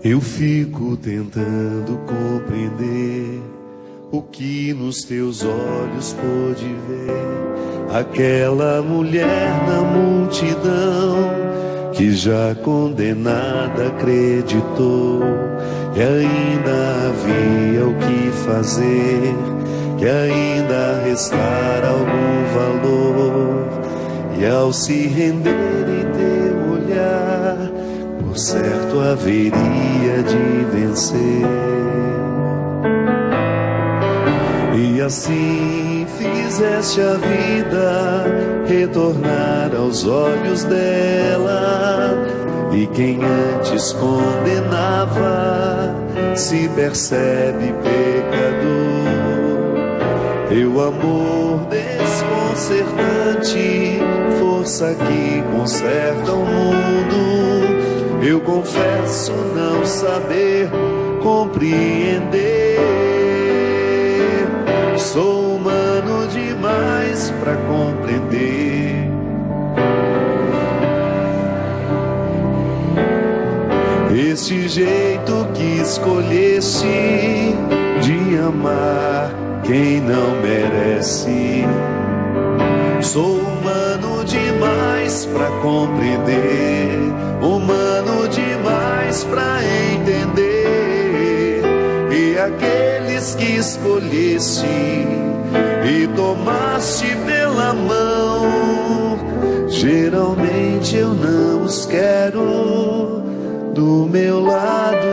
Eu fico tentando compreender o que nos teus olhos pôde ver. Aquela mulher na multidão que já condenada acreditou que ainda havia o que fazer, que ainda restar algum valor. E ao se render em teu olhar, por certo haveria de vencer. E assim fizeste a vida retornar aos olhos dela, e quem antes condenava se percebe pecador. Teu amor desconcertante, força que conserta o mundo. Eu confesso não saber compreender. Sou humano demais para compreender. Este jeito que escolheste de amar quem não merece. Sou humano demais para compreender, humano demais para entender. E aqueles que escolheste e tomaste pela mão, geralmente eu não os quero do meu lado.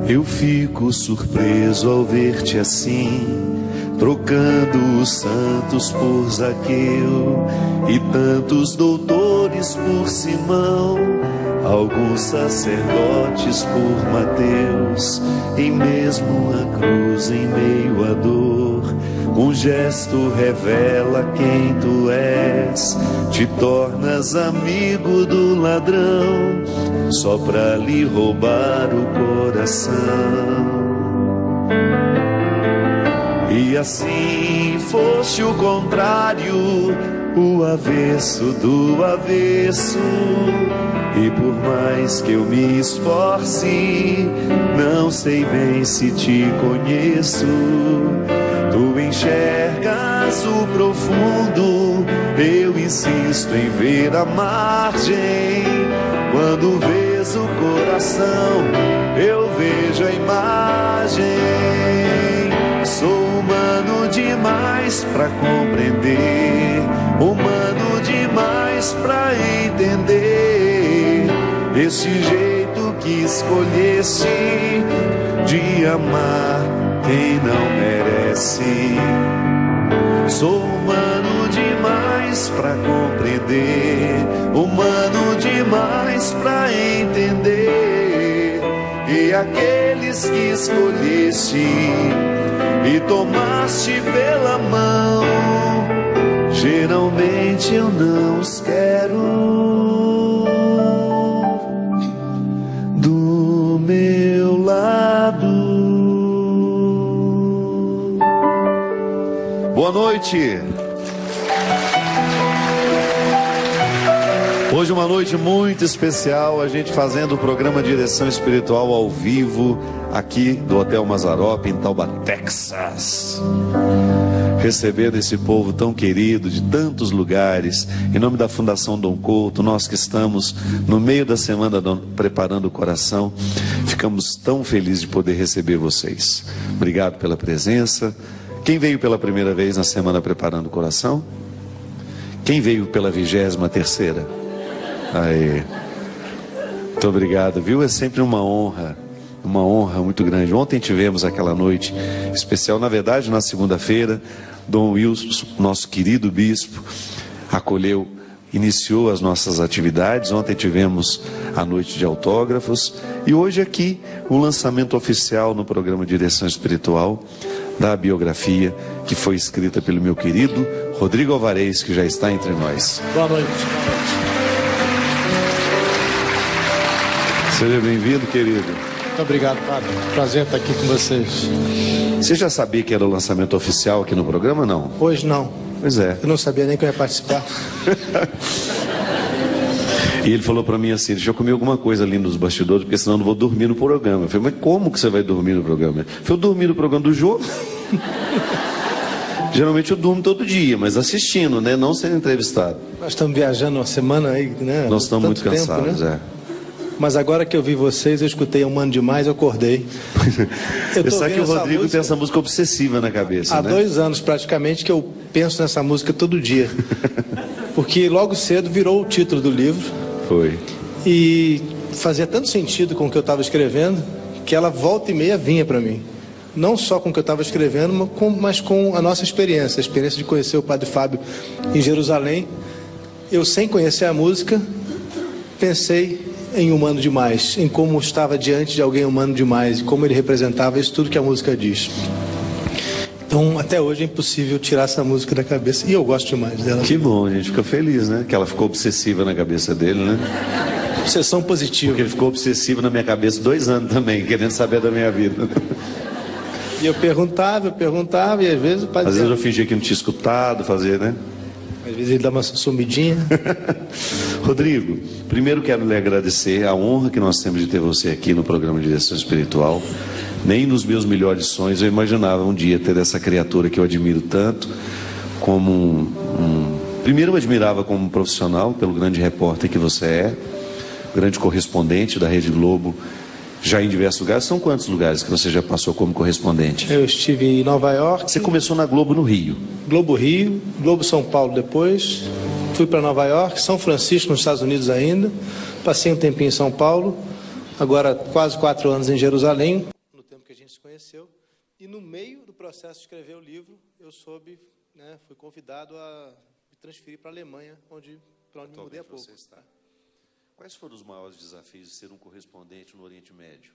Eu fico surpreso ao ver-te assim, trocando os santos por Zaqueu e tantos doutores por Simão, alguns sacerdotes por Mateus, e mesmo a cruz em meio à dor. Um gesto revela quem tu és, te tornas amigo do ladrão, só pra lhe roubar o coração. E assim foste o contrário, o avesso do avesso. E por mais que eu me esforce, não sei bem se te conheço. Tu enxergas o profundo, eu insisto em ver a margem. Quando vês o coração, eu vejo a imagem. Sou humano demais para compreender, humano demais para entender. Esse jeito que escolheste de amar quem não merece. Sou humano demais para compreender, humano demais para entender. E aqueles que escolheste e tomaste pela mão, geralmente eu não os quero do meu lado. Boa noite. Hoje uma noite muito especial, a gente fazendo o programa Direção Espiritual ao vivo, aqui do Hotel Mazarop, em Tauba, Texas. Recebendo esse povo tão querido, de tantos lugares, em nome da Fundação Dom Couto, nós que estamos no meio da semana preparando o coração, ficamos tão felizes de poder receber vocês. Obrigado pela presença. Quem veio pela primeira vez na semana preparando o coração? Quem veio pela 23ª? Aí. Muito obrigado, viu? É sempre uma honra muito grande. Ontem tivemos aquela noite especial, na verdade na segunda-feira, Dom Wilson, nosso querido bispo, iniciou as nossas atividades. Ontem tivemos a noite de autógrafos e hoje aqui o lançamento oficial no programa Direção Espiritual da biografia que foi escrita pelo meu querido Rodrigo Alvarez, que já está entre nós. Boa noite. Seja bem-vindo, querido. Muito obrigado, padre. Prazer estar aqui com vocês. Você já sabia que era o lançamento oficial aqui no programa, não? Hoje não. Pois é. Eu não sabia nem que eu ia participar. E ele falou pra mim assim, deixa eu comer alguma coisa ali nos bastidores, porque senão eu não vou dormir no programa. Eu falei, mas como que você vai dormir no programa? Ele falou, eu dormi no programa do jogo. Geralmente eu durmo todo dia, mas assistindo, né? Não sendo entrevistado. Nós estamos viajando uma semana aí, né? Nós estamos muito cansados, né? Mas agora que eu vi vocês, eu escutei Humano Demais, eu acordei. Você sabe que o Rodrigo tem essa música obsessiva na cabeça, há né? 2 anos praticamente que eu penso nessa música todo dia. Porque logo cedo virou o título do livro. Foi. E fazia tanto sentido com o que eu estava escrevendo, que ela volta e meia vinha para mim. Não só com o que eu estava escrevendo, mas com a nossa experiência. A experiência de conhecer o Padre Fábio em Jerusalém. Eu, sem conhecer a música, pensei em Humano Demais, em como estava diante de alguém humano demais, e como ele representava isso tudo que a música diz. Então, até hoje é impossível tirar essa música da cabeça, e eu gosto demais dela. Que bom, a gente fica feliz, né? Que ela ficou obsessiva na cabeça dele, né? Obsessão positiva. Porque ele ficou obsessivo na minha cabeça 2 anos também, querendo saber da minha vida. E eu perguntava, e às vezes o padre... Às vezes eu fingia que não tinha escutado, fazer, né? Às vezes ele dá uma sumidinha. Rodrigo, primeiro quero lhe agradecer a honra que nós temos de ter você aqui no programa de Direção Espiritual. Nem nos meus melhores sonhos eu imaginava um dia ter essa criatura que eu admiro tanto, como Primeiro eu admirava como profissional, pelo grande repórter que você é, grande correspondente da Rede Globo, já em diversos lugares. São quantos lugares que você já passou como correspondente? Eu estive em Nova York. Você começou na Globo no Rio. Globo Rio, Globo São Paulo depois. Fui para Nova York, São Francisco, nos Estados Unidos ainda. Passei um tempinho em São Paulo. Agora quase 4 anos em Jerusalém. No tempo que a gente se conheceu. E no meio do processo de escrever o livro, eu soube, né, fui convidado a me transferir para a Alemanha, para onde me mudei há pouco. Quais foram os maiores desafios de ser um correspondente no Oriente Médio?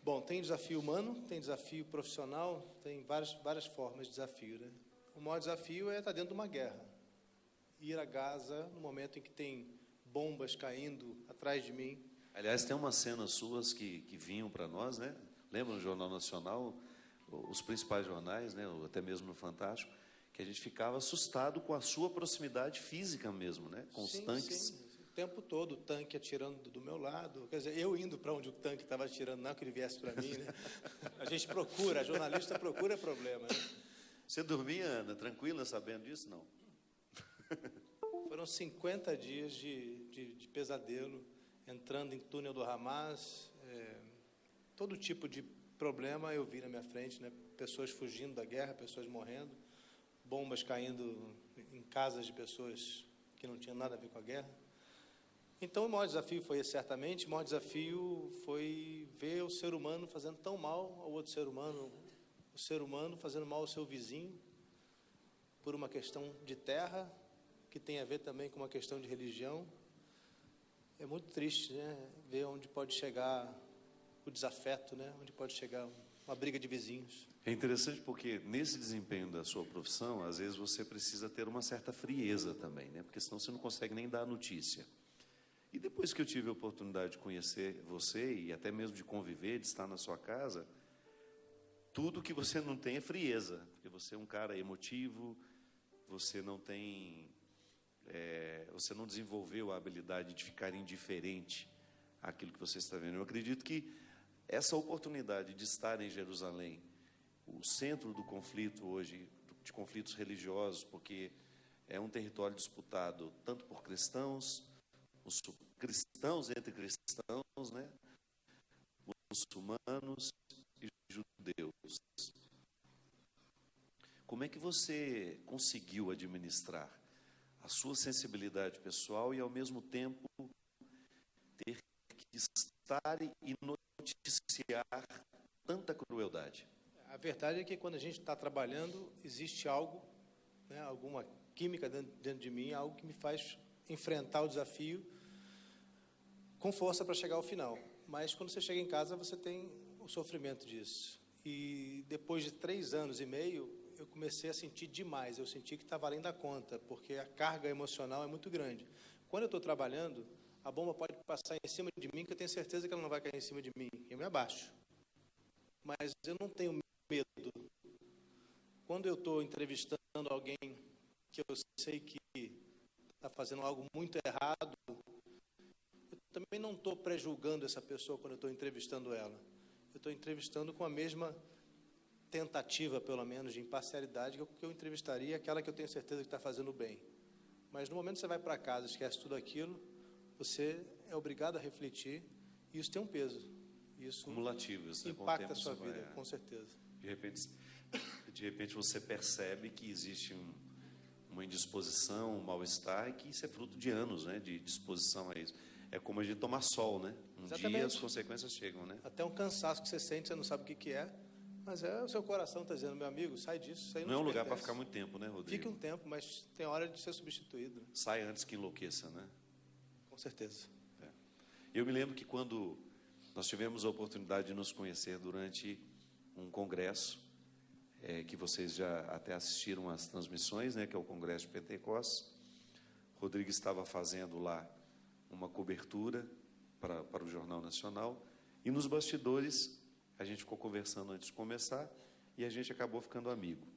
Bom, tem desafio humano, tem desafio profissional, tem várias formas de desafio, né? O maior desafio é estar dentro de uma guerra. Ir a Gaza no momento em que tem bombas caindo atrás de mim. Aliás, tem umas cenas suas que vinham para nós, né? Lembra no Jornal Nacional, os principais jornais, né? Até mesmo no Fantástico, que a gente ficava assustado com a sua proximidade física mesmo, né? Com os tanques. Sim. O tempo todo o tanque atirando do meu lado, quer dizer, eu indo para onde o tanque estava atirando, não que ele viesse para mim, né? A gente procura, a jornalista procura problema, né? Você dormia, Ana, tranquila, sabendo disso? Não. Foram 50 dias de pesadelo, entrando em túnel do Hamas, todo tipo de problema eu vi na minha frente, né? Pessoas fugindo da guerra, pessoas morrendo, bombas caindo em casas de pessoas que não tinham nada a ver com a guerra. Então, o maior desafio foi esse, certamente. O maior desafio foi ver o ser humano fazendo tão mal ao outro ser humano, o ser humano fazendo mal ao seu vizinho, por uma questão de terra, que tem a ver também com uma questão de religião. É muito triste, né? Ver onde pode chegar o desafeto, né? Onde pode chegar uma briga de vizinhos. É interessante porque nesse desempenho da sua profissão, às vezes você precisa ter uma certa frieza também, né? Porque senão você não consegue nem dar a notícia. E depois que eu tive a oportunidade de conhecer você e até mesmo de conviver, de estar na sua casa, tudo que você não tem é frieza, porque você é um cara emotivo, você não tem, você não desenvolveu a habilidade de ficar indiferente àquilo que você está vendo. Eu acredito que essa oportunidade de estar em Jerusalém, o centro do conflito hoje, de conflitos religiosos, porque é um território disputado tanto por cristãos, os cristãos entre cristãos, né? Muçulmanos e judeus. Como é que você conseguiu administrar a sua sensibilidade pessoal e, ao mesmo tempo, ter que estar e noticiar tanta crueldade? A verdade é que quando a gente está trabalhando, existe algo, né, alguma química dentro de mim, algo que me faz enfrentar o desafio com força para chegar ao final. Mas quando você chega em casa, você tem o sofrimento disso. E depois de 3 anos e meio, eu comecei a sentir demais. Eu senti que estava além da conta, porque a carga emocional é muito grande. Quando eu estou trabalhando, A bomba pode passar em cima de mim, que eu tenho certeza que ela não vai cair em cima de mim. Eu me abaixo. Mas eu não tenho medo. Quando eu estou entrevistando alguém que eu sei que está fazendo algo muito errado, eu também não estou pré-julgando essa pessoa quando eu estou entrevistando ela. Eu estou entrevistando com a mesma tentativa, pelo menos, de imparcialidade que eu entrevistaria aquela que eu tenho certeza que está fazendo bem. Mas no momento que você vai para casa, esquece tudo aquilo, você é obrigado a refletir, e isso tem um peso. Isso cumulativos, né? Impacta a sua vida, com certeza. De repente você percebe que existe uma indisposição, um mal-estar, e que isso é fruto de anos, né, de disposição a isso. É como a gente tomar sol, né? Exatamente. Dia as consequências chegam, né? Até um cansaço que você sente, você não sabe o que é, mas é o seu coração está dizendo, meu amigo, sai disso. Isso aí não é um lugar para pertence. ficar muito tempo, né, Rodrigo? Fique um tempo, mas tem hora de ser substituído. Sai antes que enlouqueça, né? Com certeza. É. Eu me lembro que quando nós tivemos a oportunidade de nos conhecer durante um congresso, que vocês já até assistiram às transmissões, né, que é o Congresso de Pentecostes. Rodrigo estava fazendo lá uma cobertura para o Jornal Nacional, e nos bastidores a gente ficou conversando antes de começar, e a gente acabou ficando amigo.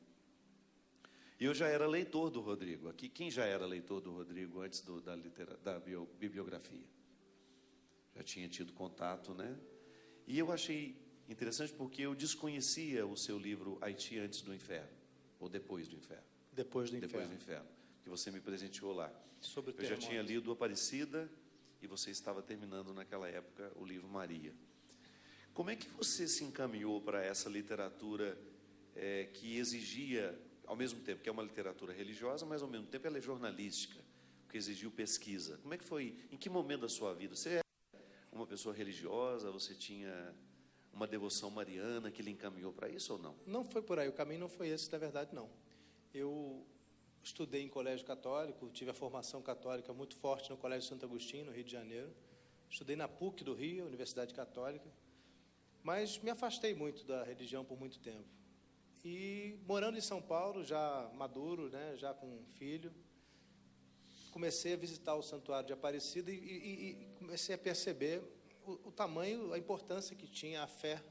E eu já era leitor do Rodrigo. Aqui, quem já era leitor do Rodrigo antes da bibliografia? Já tinha tido contato, né? E eu achei interessante porque eu desconhecia o seu livro Haiti Antes do Inferno, ou Depois do Inferno. Depois do Inferno, que você me presenteou lá. Sobre eu já tinha lido Aparecida, e você estava terminando naquela época o livro Maria. Como é que você se encaminhou para essa literatura que exigia, ao mesmo tempo que é uma literatura religiosa, mas ao mesmo tempo ela é jornalística, que exigiu pesquisa? Como é que foi? Em que momento da sua vida? Você era uma pessoa religiosa? Você tinha uma devoção mariana que lhe encaminhou para isso ou não? Não foi por aí, o caminho não foi esse, na verdade, não. Eu estudei em colégio católico, tive a formação católica muito forte no Colégio Santo Agostinho, no Rio de Janeiro. Estudei na PUC do Rio, Universidade Católica, mas me afastei muito da religião por muito tempo. E morando em São Paulo, já maduro, né, já com um filho, comecei a visitar o Santuário de Aparecida e comecei a perceber o tamanho, a importância que tinha a fé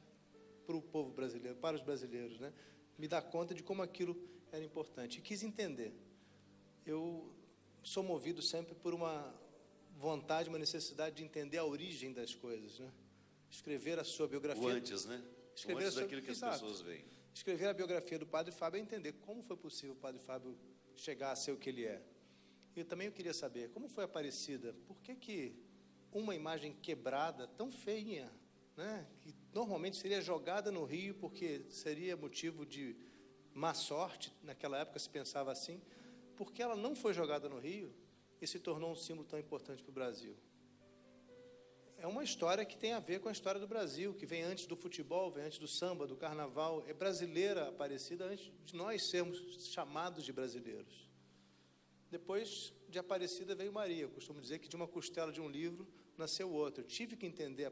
para o povo brasileiro, para os brasileiros, né? Me dar conta de como aquilo era importante. E quis entender. Eu sou movido sempre por uma vontade, uma necessidade de entender a origem das coisas, né? Escrever a sua biografia. O antes, né? Escrever o antes daquilo que as pessoas veem. Escrever a biografia do Padre Fábio é entender como foi possível o Padre Fábio chegar a ser o que ele é. E também eu queria saber como foi Aparecida. Por que uma imagem quebrada, tão feia, né, que normalmente seria jogada no rio porque seria motivo de má sorte, naquela época se pensava assim, porque ela não foi jogada no rio e se tornou um símbolo tão importante para o Brasil? É uma história que tem a ver com a história do Brasil, que vem antes do futebol, vem antes do samba, do carnaval, é brasileira, Aparecida, antes de nós sermos chamados de brasileiros. Depois de Aparecida veio Maria. Eu costumo dizer que de uma costela de um livro nasceu outro. Eu tive que entender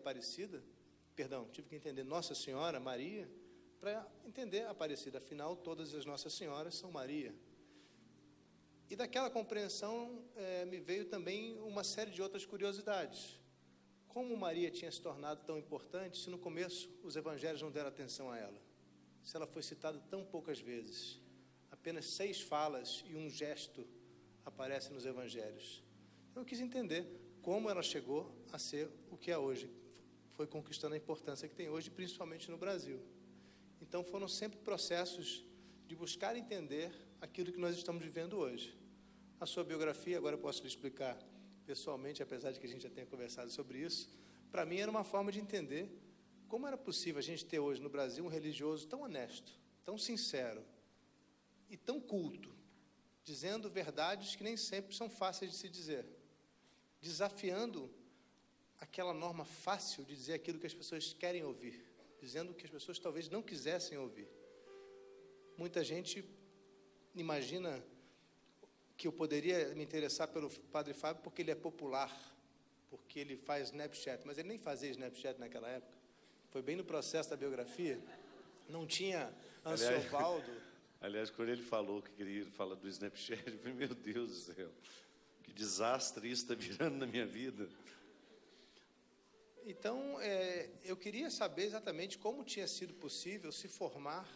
tive que entender Nossa Senhora, Maria, para entender Aparecida. Afinal, todas as Nossas Senhoras são Maria. E daquela compreensão me veio também uma série de outras curiosidades. Como Maria tinha se tornado tão importante se no começo os evangelhos não deram atenção a ela? Se ela foi citada tão poucas vezes? Apenas 6 falas e um gesto aparecem nos evangelhos. Eu quis entender como ela chegou a ser o que é hoje. Foi conquistando a importância que tem hoje, principalmente no Brasil. Então foram sempre processos de buscar entender aquilo que nós estamos vivendo hoje. A sua biografia, agora eu posso lhe explicar pessoalmente, apesar de que a gente já tenha conversado sobre isso, para mim era uma forma de entender como era possível a gente ter hoje no Brasil um religioso tão honesto, tão sincero e tão culto, dizendo verdades que nem sempre são fáceis de se dizer, desafiando aquela norma fácil de dizer aquilo que as pessoas querem ouvir, dizendo o que as pessoas talvez não quisessem ouvir. Muita gente imagina que eu poderia me interessar pelo Padre Fábio porque ele é popular, porque ele faz Snapchat, mas ele nem fazia Snapchat naquela época. Foi bem no processo da biografia, não tinha Ansiovaldo. Aliás, quando ele falou que queria falar do Snapchat, eu falei, meu Deus do céu, que desastre isso está virando na minha vida. Então, eu queria saber exatamente como tinha sido possível se formar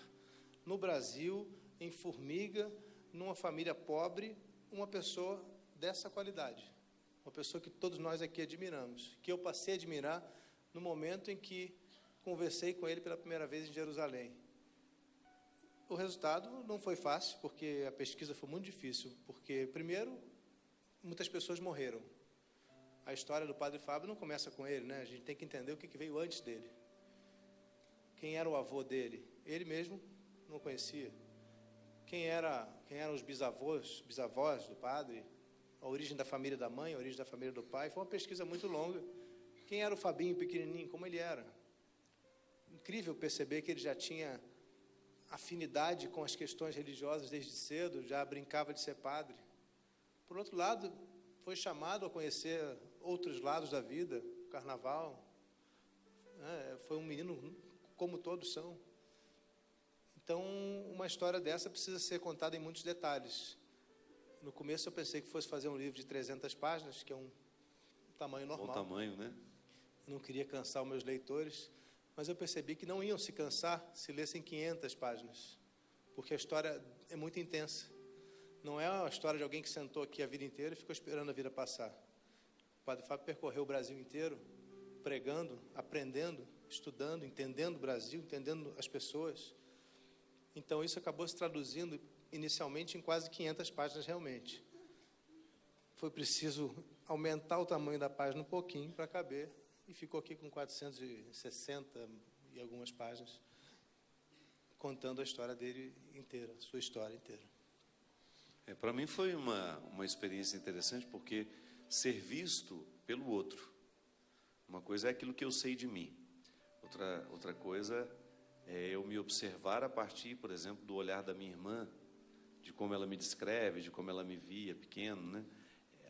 no Brasil, em Formiga, numa família pobre, uma pessoa dessa qualidade. Uma pessoa que todos nós aqui admiramos, que eu passei a admirar no momento em que conversei com ele pela primeira vez em Jerusalém. O resultado não foi fácil, porque a pesquisa foi muito difícil, porque, primeiro, muitas pessoas morreram. A história do Padre Fábio não começa com ele, né? A gente tem que entender o que veio antes dele. Quem era o avô dele? Ele mesmo não conhecia. Quem eram os bisavós do padre? A origem da família da mãe, a origem da família do pai. Foi uma pesquisa muito longa. Quem era o Fabinho pequenininho? Como ele era? Incrível perceber que ele já tinha afinidade com as questões religiosas desde cedo, já brincava de ser padre. Por outro lado, foi chamado a conhecer outros lados da vida, carnaval. Foi um menino como todos são. Então, uma história dessa precisa ser contada em muitos detalhes. No começo eu pensei que fosse fazer um livro de 300 páginas, que é um tamanho normal. Bom tamanho, né? Não queria cansar os meus leitores, mas eu percebi que não iam se cansar se lessem 500 páginas, porque a história é muito intensa. Não é uma história de alguém que sentou aqui a vida inteira e ficou esperando a vida passar. O Padre Fábio percorreu o Brasil inteiro, pregando, aprendendo, estudando, entendendo o Brasil, entendendo as pessoas. Então, isso acabou se traduzindo inicialmente em quase 500 páginas realmente. Foi preciso aumentar o tamanho da página um pouquinho para caber, e ficou aqui com 460 e algumas páginas, contando a história dele inteira, a sua história inteira. Para mim foi uma experiência interessante, porque ser visto pelo outro. Uma coisa é aquilo que eu sei de mim. Outra coisa é eu me observar a partir, por exemplo, do olhar da minha irmã, de como ela me descreve, de como ela me via pequeno, né?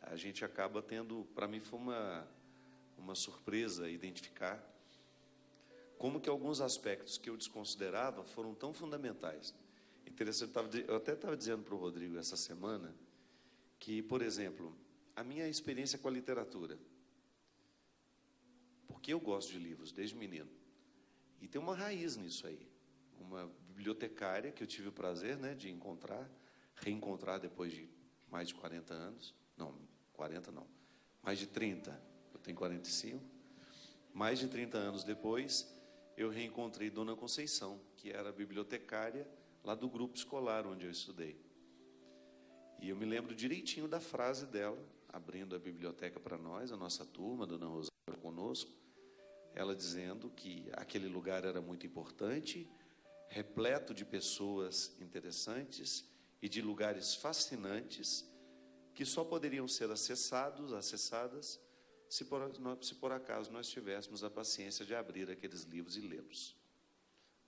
A gente acaba tendo, para mim foi uma surpresa identificar como que alguns aspectos que eu desconsiderava foram tão fundamentais. Interessante, eu até estava dizendo para o Rodrigo essa semana que, por exemplo, a minha experiência com a literatura, porque eu gosto de livros desde menino, e tem uma raiz nisso aí. Uma bibliotecária que eu tive o prazer, né, de reencontrar depois de mais de 40 anos, não, 40 não, mais de 30, eu tenho 45, mais de 30 anos depois, eu reencontrei Dona Conceição, que era bibliotecária lá do grupo escolar onde eu estudei. E eu me lembro direitinho da frase dela, abrindo a biblioteca para nós, a nossa turma, a Dona Rosário conosco, ela dizendo que aquele lugar era muito importante, repleto de pessoas interessantes e de lugares fascinantes que só poderiam ser acessadas, se por acaso nós tivéssemos a paciência de abrir aqueles livros e lê-los.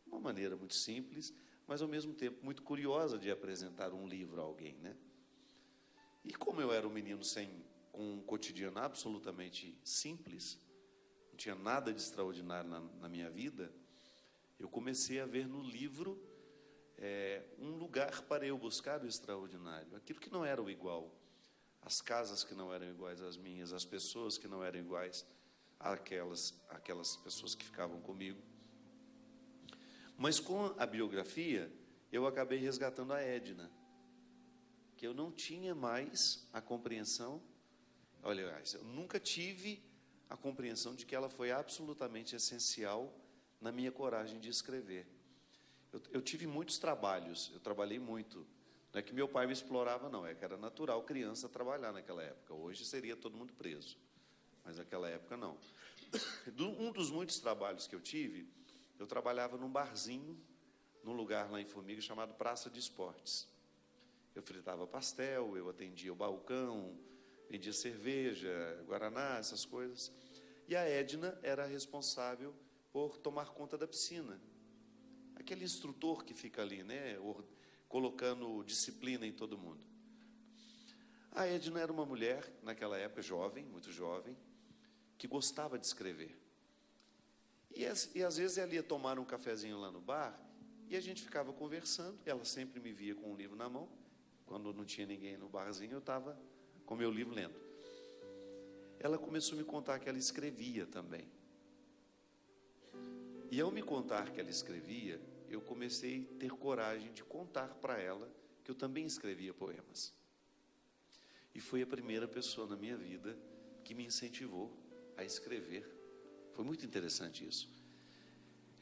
Uma maneira muito simples, mas ao mesmo tempo muito curiosa de apresentar um livro a alguém, né? E como eu era um menino com um cotidiano absolutamente simples, não tinha nada de extraordinário na minha vida, eu comecei a ver no livro um lugar para eu buscar o extraordinário, aquilo que não era o igual, as casas que não eram iguais às minhas, as pessoas que não eram iguais àquelas pessoas que ficavam comigo. Mas com a biografia, eu acabei resgatando a Edna, que eu não tinha mais a compreensão, olha, eu nunca tive a compreensão de que ela foi absolutamente essencial na minha coragem de escrever. Eu tive muitos trabalhos, eu trabalhei muito. Não é que meu pai me explorava, não, é que era natural criança trabalhar naquela época. Hoje seria todo mundo preso, mas naquela época não. Um dos muitos trabalhos que eu tive, eu trabalhava num barzinho, num lugar lá em Formiga chamado Praça de Esportes. Eu fritava pastel, eu atendia o balcão, vendia cerveja, guaraná, essas coisas. E a Edna era responsável por tomar conta da piscina. Aquele instrutor que fica ali, né, colocando disciplina em todo mundo. A Edna era uma mulher, naquela época, jovem, muito jovem, que gostava de escrever. E às vezes ela ia tomar um cafezinho lá no bar, e a gente ficava conversando, ela sempre me via com um livro na mão. Quando não tinha ninguém no barzinho, eu estava com meu livro lendo. Ela começou a me contar que ela escrevia também. E ao me contar que ela escrevia, eu comecei a ter coragem de contar para ela que eu também escrevia poemas. E foi a primeira pessoa na minha vida que me incentivou a escrever. Foi muito interessante isso.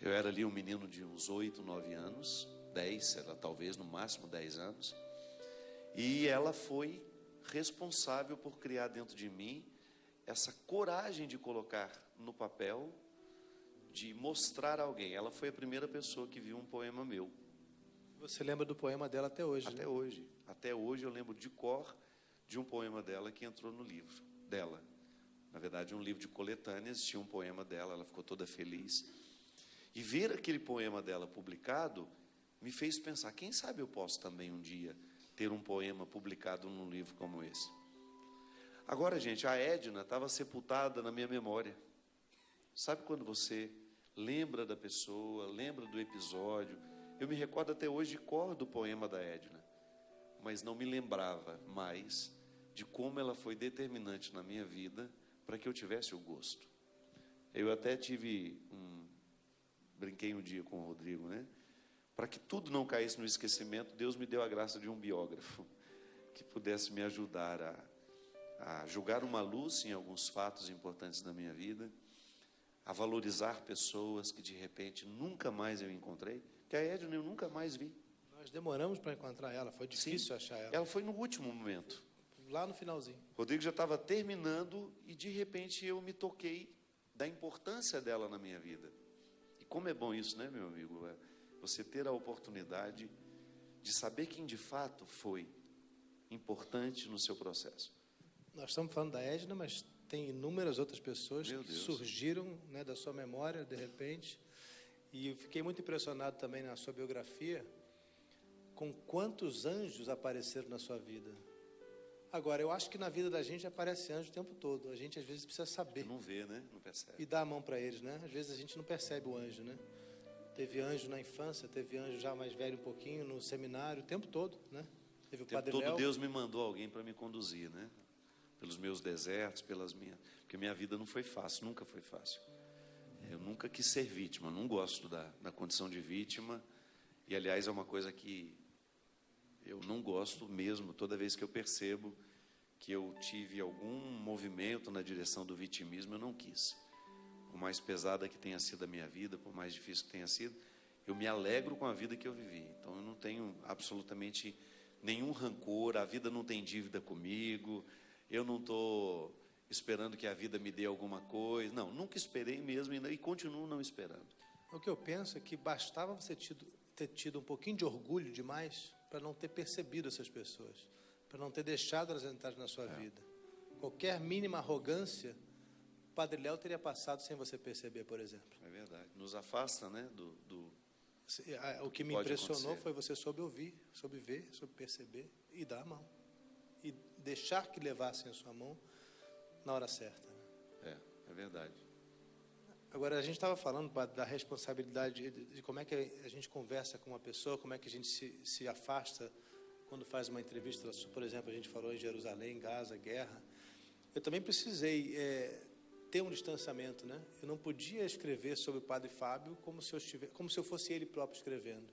Eu era ali um menino de uns 8, 9 anos, 10, era talvez no máximo 10 anos. E ela foi responsável por criar dentro de mim essa coragem de colocar no papel, de mostrar a alguém. Ela foi a primeira pessoa que viu um poema meu. Você lembra do poema dela até hoje? Até né? hoje. Até hoje eu lembro de cor de um poema dela que entrou no livro dela. Na verdade, um livro de coletâneas, tinha um poema dela, ela ficou toda feliz. E ver aquele poema dela publicado me fez pensar, quem sabe eu posso também um dia ter um poema publicado num livro como esse. Agora, gente, a Edna estava sepultada na minha memória. Sabe quando você lembra da pessoa, lembra do episódio? Eu me recordo até hoje de cor do poema da Edna, mas não me lembrava mais de como ela foi determinante na minha vida para que eu tivesse o gosto. Eu até brinquei um dia com o Rodrigo, né? Para que tudo não caísse no esquecimento, Deus me deu a graça de um biógrafo que pudesse me ajudar a jogar uma luz em alguns fatos importantes da minha vida, a valorizar pessoas que de repente nunca mais eu encontrei, que a Edna eu nunca mais vi. Nós demoramos para encontrar ela, foi difícil achar ela. Ela foi no último momento. Lá no finalzinho. Rodrigo já estava terminando e de repente eu me toquei da importância dela na minha vida. E como é bom isso, né, meu amigo? Você ter a oportunidade de saber quem de fato foi importante no seu processo. Nós estamos falando da Edna, mas tem inúmeras outras pessoas que surgiram, né, da sua memória, de repente. E eu fiquei muito impressionado também na sua biografia, com quantos anjos apareceram na sua vida. Agora, eu acho que na vida da gente aparece anjo o tempo todo. A gente, às vezes, precisa saber. Não vê, né? Não percebe. E dar a mão para eles, né? Às vezes, a gente não percebe o anjo, né? Teve anjo na infância, teve anjo já mais velho um pouquinho, no seminário, o tempo todo, né? Teve o Padre Léo. Todo Deus me mandou alguém para me conduzir, né? Pelos meus desertos, porque minha vida não foi fácil, nunca foi fácil. Eu nunca quis ser vítima, não gosto da condição de vítima. E, aliás, é uma coisa que eu não gosto mesmo, toda vez que eu percebo que eu tive algum movimento na direção do vitimismo, eu não quis. Por mais pesada que tenha sido a minha vida, por mais difícil que tenha sido, eu me alegro com a vida que eu vivi. Então, eu não tenho absolutamente nenhum rancor, a vida não tem dívida comigo, eu não estou esperando que a vida me dê alguma coisa. Não, nunca esperei mesmo e continuo não esperando. O que eu penso é que bastava você ter tido um pouquinho de orgulho demais para não ter percebido essas pessoas, para não ter deixado elas entrarem na sua vida. Qualquer mínima arrogância, o Padre Léo teria passado sem você perceber, por exemplo. É verdade. Nos afasta, né, O que me impressionou foi você soube ouvir, soube ver, soube perceber e dar a mão. E deixar que levassem a sua mão na hora certa. É verdade. Agora, a gente estava falando da responsabilidade de como é que a gente conversa com uma pessoa, como é que a gente se afasta quando faz uma entrevista. Por exemplo, a gente falou em Jerusalém, Gaza, guerra. Eu também precisei ter um distanciamento, né? Eu não podia escrever sobre o Padre Fábio como se eu fosse ele próprio escrevendo.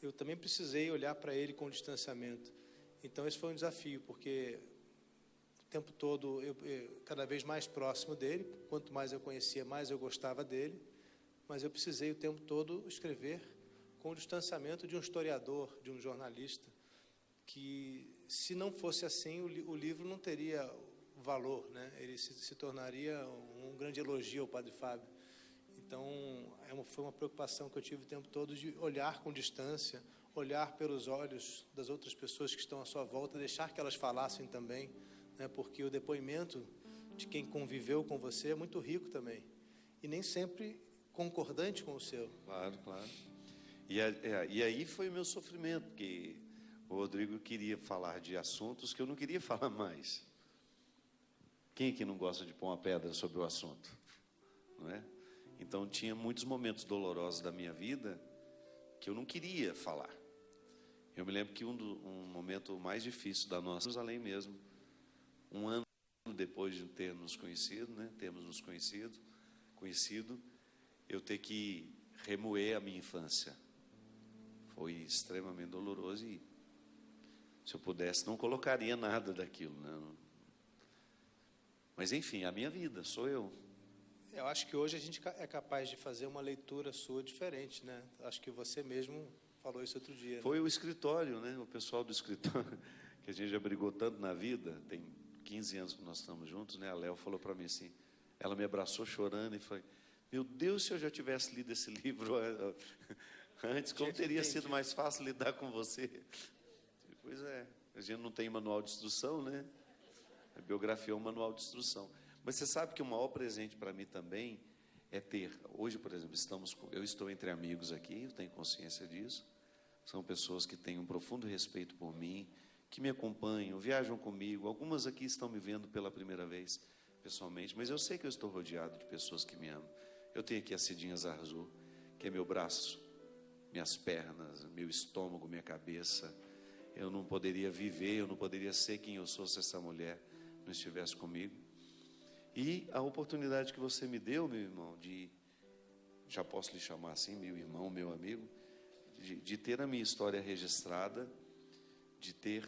Eu também precisei olhar para ele com distanciamento. Então, esse foi um desafio, porque o tempo todo, eu cada vez mais próximo dele, quanto mais eu conhecia, mais eu gostava dele, mas eu precisei o tempo todo escrever com o distanciamento de um historiador, de um jornalista, que, se não fosse assim, o livro não teria valor, né? Ele se tornaria um grande elogio ao Padre Fábio. Então, foi uma preocupação que eu tive o tempo todo de olhar com distância, olhar pelos olhos das outras pessoas que estão à sua volta, deixar que elas falassem também, né? Porque o depoimento de quem conviveu com você é muito rico também, e nem sempre concordante com o seu. Claro, claro. E aí foi o meu sofrimento, porque o Rodrigo queria falar de assuntos que eu não queria falar mais. Quem é que não gosta de pôr uma pedra sobre o assunto? Não é? Então, tinha muitos momentos dolorosos da minha vida que eu não queria falar. Eu me lembro que um momento mais difícil da nossa Jerusalém mesmo, um ano depois de termos nos conhecido, eu ter que remoer a minha infância. Foi extremamente doloroso e, se eu pudesse, não colocaria nada daquilo, né? Mas, enfim, a minha vida, sou eu. Eu acho que hoje a gente é capaz de fazer uma leitura sua diferente, né? Acho que você mesmo falou isso outro dia. Foi, né? O escritório, né? O pessoal do escritório, que a gente já brigou tanto na vida, tem 15 anos que nós estamos juntos, né? A Léo falou para mim assim, ela me abraçou chorando e falou, meu Deus, se eu já tivesse lido esse livro antes, como teria sido mais fácil lidar com você? Pois é, a gente não tem manual de instrução, né? A biografia é um manual de instrução. Mas você sabe que o maior presente para mim também é ter. Hoje, por exemplo, eu estou entre amigos aqui, eu tenho consciência disso. São pessoas que têm um profundo respeito por mim, que me acompanham, viajam comigo. Algumas aqui estão me vendo pela primeira vez, pessoalmente, mas eu sei que eu estou rodeado de pessoas que me amam. Eu tenho aqui a Cidinha Zarzur, que é meu braço, minhas pernas, meu estômago, minha cabeça. Eu não poderia viver, eu não poderia ser quem eu sou se essa mulher não estivesse comigo. E a oportunidade que você me deu, meu irmão, já posso lhe chamar assim, meu irmão, meu amigo, de ter a minha história registrada, de ter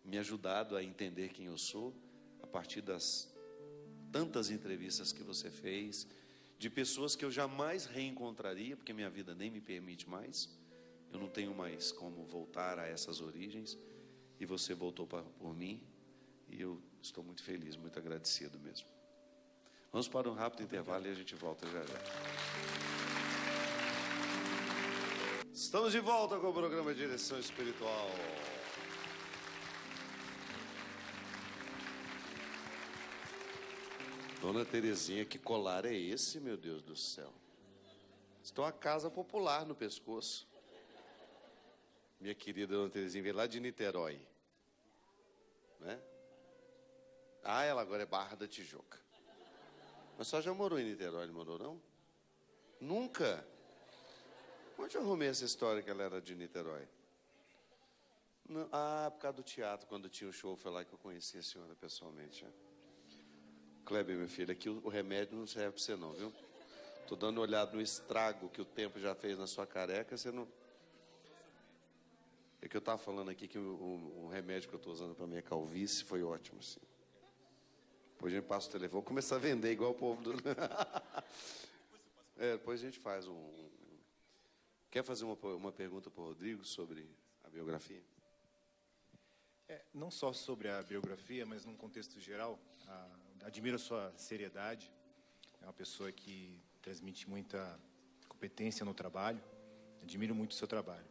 me ajudado a entender quem eu sou, a partir das tantas entrevistas que você fez, de pessoas que eu jamais reencontraria, porque minha vida nem me permite mais, eu não tenho mais como voltar a essas origens, e você voltou por mim, e eu estou muito feliz, muito agradecido mesmo. Vamos para um rápido intervalo e a gente volta já já. Estamos de volta com o programa Direção Espiritual. Dona Terezinha, que colar é esse, meu Deus do céu? Estou a casa popular no pescoço. Minha querida Dona Terezinha veio lá de Niterói, né? Ah, ela agora é Barra da Tijuca. Mas só já morou em Niterói, não morou não? Nunca? Onde eu arrumei essa história que ela era de Niterói? Não, por causa do teatro, quando tinha o show, foi lá que eu conheci a senhora pessoalmente. Já. Kleber, meu filho, aqui o remédio não serve para você não, viu? Estou dando uma olhada no estrago que o tempo já fez na sua careca, você não... É que eu estava falando aqui que o remédio que eu estou usando para minha calvície foi ótimo, assim. Depois a gente passa o telefone, vou começar a vender igual o povo do... depois a gente faz Quer fazer uma pergunta para o Rodrigo sobre a biografia? Não só sobre a biografia, mas num contexto geral. Admiro a sua seriedade. É uma pessoa que transmite muita competência no trabalho. Admiro muito o seu trabalho.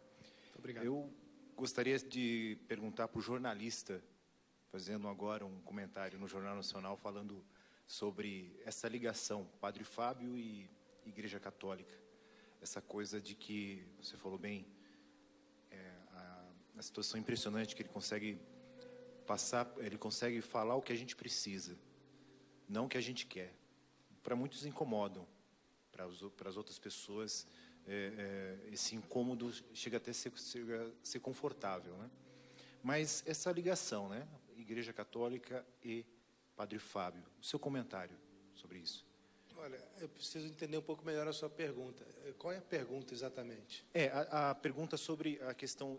Muito obrigado. Eu gostaria de perguntar para o jornalista, fazendo agora um comentário no Jornal Nacional, falando sobre essa ligação Padre Fábio e Igreja Católica. Essa coisa de que, você falou bem, a situação impressionante que ele consegue passar, ele consegue falar o que a gente precisa, não o que a gente quer. Para muitos incomodam, para as outras pessoas, esse incômodo chega até ser confortável, né? Mas essa ligação, né? Igreja Católica e Padre Fábio, o seu comentário sobre isso? Olha, eu preciso entender um pouco melhor a sua pergunta. Qual é a pergunta exatamente? A pergunta sobre a questão,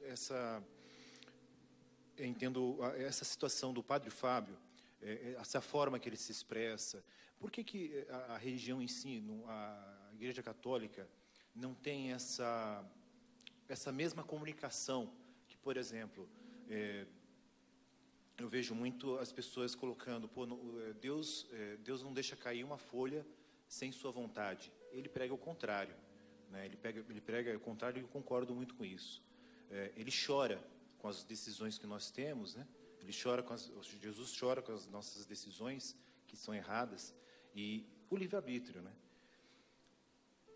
eu entendo essa situação do Padre Fábio, essa forma que ele se expressa. Por que a religião em si, a Igreja Católica, não tem essa mesma comunicação que, por exemplo, eu vejo muito as pessoas colocando, Deus não deixa cair uma folha sem sua vontade. Ele prega o contrário, né? Ele prega o contrário e eu concordo muito com isso. Ele chora com as decisões que nós temos, né? Jesus chora com as nossas decisões que são erradas e o livre-arbítrio, né?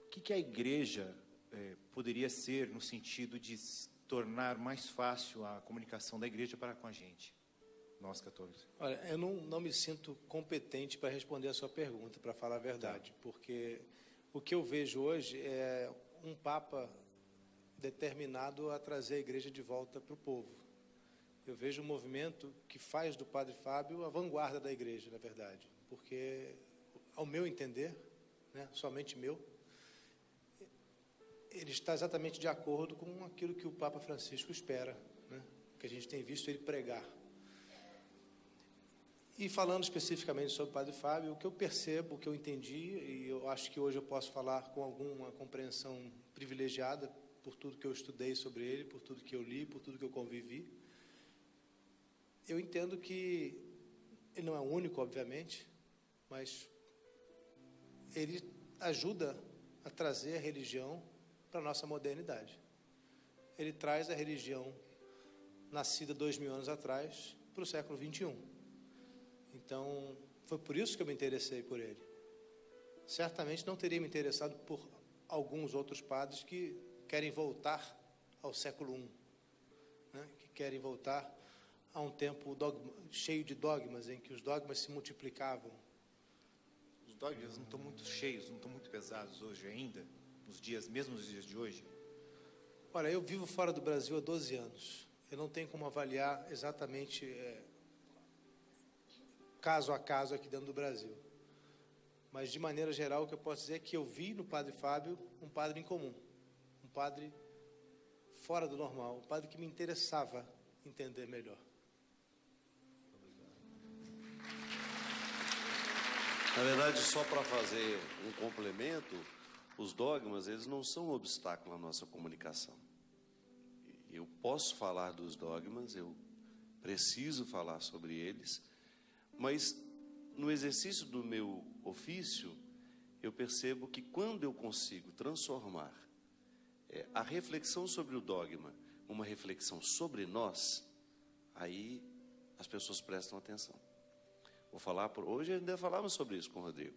O que a igreja poderia ser no sentido de tornar mais fácil a comunicação da igreja para com a gente, nós católicos? Olha, eu não me sinto competente para responder a sua pergunta, para falar a verdade, porque o que eu vejo hoje é um Papa determinado a trazer a igreja de volta para o povo. Eu vejo um movimento que faz do Padre Fábio a vanguarda da igreja, na verdade, porque, ao meu entender, né, somente meu, ele está exatamente de acordo com aquilo que o Papa Francisco espera, né, que a gente tem visto ele pregar. E falando especificamente sobre o Padre Fábio, o que eu percebo, o que eu entendi, e eu acho que hoje eu posso falar com alguma compreensão privilegiada por tudo que eu estudei sobre ele, por tudo que eu li, por tudo que eu convivi, eu entendo que ele não é o único, obviamente, mas ele ajuda a trazer a religião para a nossa modernidade. Ele traz a religião nascida 2000 anos atrás para o século XXI. Então, foi por isso que eu me interessei por ele. Certamente não teria me interessado por alguns outros padres que querem voltar ao século I, né? Que querem voltar a um tempo cheio de dogmas, em que os dogmas se multiplicavam. Os dogmas não estão muito cheios, não estão muito pesados hoje ainda, mesmo nos dias de hoje? Olha, eu vivo fora do Brasil há 12 anos. Eu não tenho como avaliar exatamente caso a caso aqui dentro do Brasil. Mas, de maneira geral, o que eu posso dizer é que eu vi no Padre Fábio um padre incomum, um padre fora do normal, um padre que me interessava entender melhor. Na verdade, só para fazer um complemento, os dogmas, eles não são um obstáculo à nossa comunicação. Eu posso falar dos dogmas, eu preciso falar sobre eles, mas no exercício do meu ofício, eu percebo que quando eu consigo transformar a reflexão sobre o dogma uma reflexão sobre nós, aí as pessoas prestam atenção. Vou falar hoje ainda falamos sobre isso com o Rodrigo.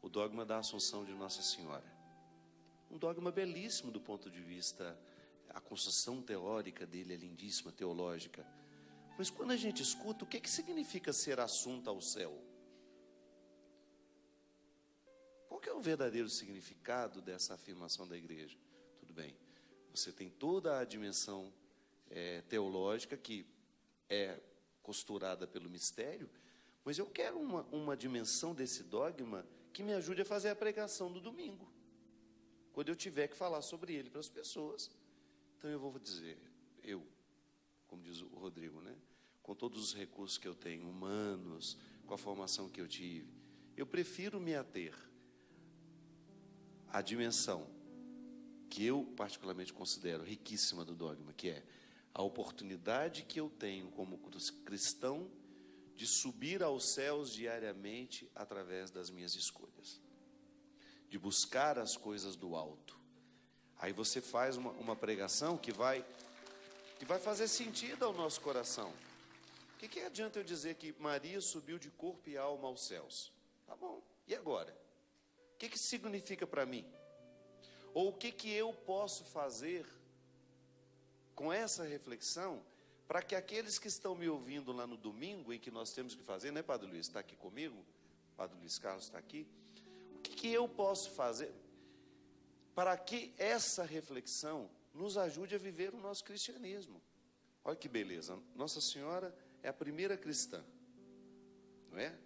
O dogma da Assunção de Nossa Senhora. Um dogma belíssimo do ponto de vista, a construção teórica dele é lindíssima, teológica. Mas quando a gente escuta, o que significa ser assunta ao céu? Qual que é o verdadeiro significado dessa afirmação da igreja? Tudo bem, você tem toda a dimensão teológica que é costurada pelo mistério, mas eu quero uma dimensão desse dogma que me ajude a fazer a pregação do domingo, quando eu tiver que falar sobre ele para as pessoas. Então eu vou dizer, como diz o Rodrigo, né? Com todos os recursos que eu tenho, humanos, com a formação que eu tive, eu prefiro me ater à dimensão que eu particularmente considero riquíssima do dogma, que é a oportunidade que eu tenho como cristão de subir aos céus diariamente através das minhas escolhas, de buscar as coisas do alto. Aí você faz uma pregação que vai fazer sentido ao nosso coração. O que adianta eu dizer que Maria subiu de corpo e alma aos céus? Tá bom, e agora? O que significa para mim? Ou o que eu posso fazer com essa reflexão para que aqueles que estão me ouvindo lá no domingo, em que nós temos que fazer, né, Padre Luiz? Está aqui comigo? Padre Luiz Carlos está aqui. O que eu posso fazer para que essa reflexão nos ajude a viver o nosso cristianismo? Olha que beleza, Nossa Senhora é a primeira cristã, não é?